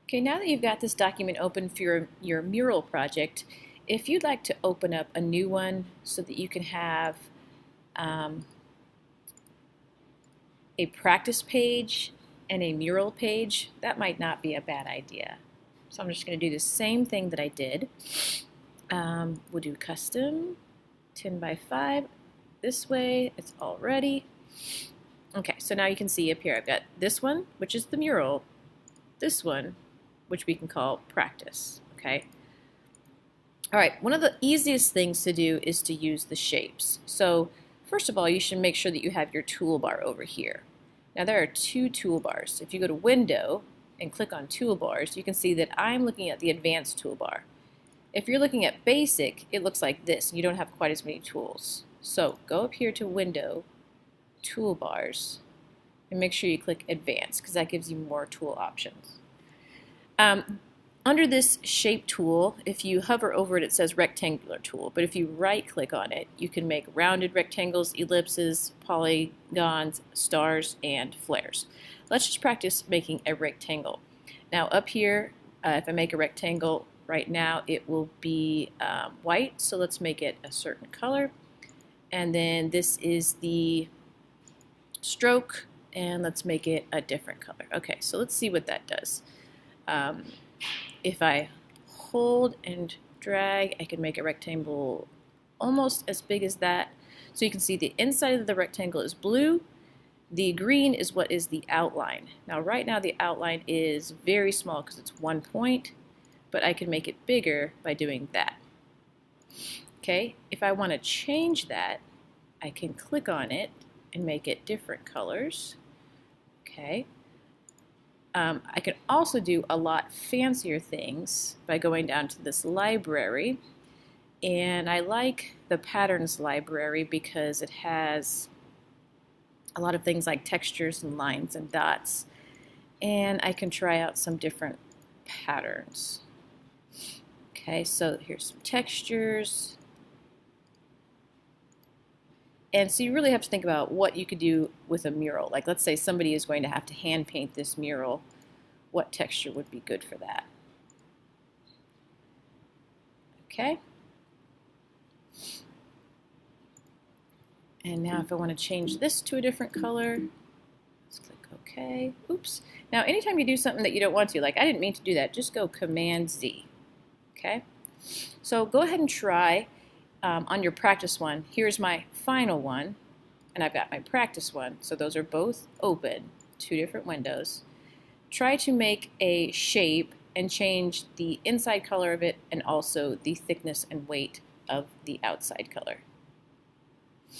Okay, now that you've got this document open for your mural project, if you'd like to open up a new one so that you can have um, a practice page and a mural page, that might not be a bad idea. So I'm just going to do the same thing that I did. We'll do custom 10 by 5. This way, it's all ready. Okay, so now you can see up here I've got this one, which is the mural, this one, which we can call practice, okay? All right, one of the easiest things to do is to use the shapes. So first of all, you should make sure that you have your toolbar over here. Now there are two toolbars. If you go to Window and click on Toolbars, you can see that I'm looking at the Advanced toolbar. If you're looking at Basic, it looks like this. You don't have quite as many tools. So go up here to Window, Toolbars, and make sure you click Advanced because that gives you more tool options. Under this shape tool, if you hover over it, it says rectangular tool, but if you right click on it, you can make rounded rectangles, ellipses, polygons, stars, and flares. Let's just practice making a rectangle. Now up here, if I make a rectangle right now, it will be white, so let's make it a certain color. And then this is the stroke, and let's make it a different color. Okay, so let's see what that does. If I hold and drag, I can make a rectangle almost as big as that. So you can see the inside of the rectangle is blue. The green is what is the outline. Now right now the outline is very small because it's 1 point, but I can make it bigger by doing that. Okay, if I want to change that, I can click on it and make it different colors. Okay. I can also do a lot fancier things by going down to this library, and I like the patterns library because it has a lot of things like textures and lines and dots, and I can try out some different patterns. Okay, so here's some textures. And so you really have to think about what you could do with a mural. Like let's say somebody is going to have to hand paint this mural. What texture would be good for that? Okay. And now if I want to change this to a different color, let's click OK. Oops. Now anytime you do something that you don't want to, like I didn't mean to do that, just go Command Z. Okay. So go ahead and try on your practice one. Here's my final one, and I've got my practice one. So those are both open, two different windows. Try to make a shape and change the inside color of it and also the thickness and weight of the outside color.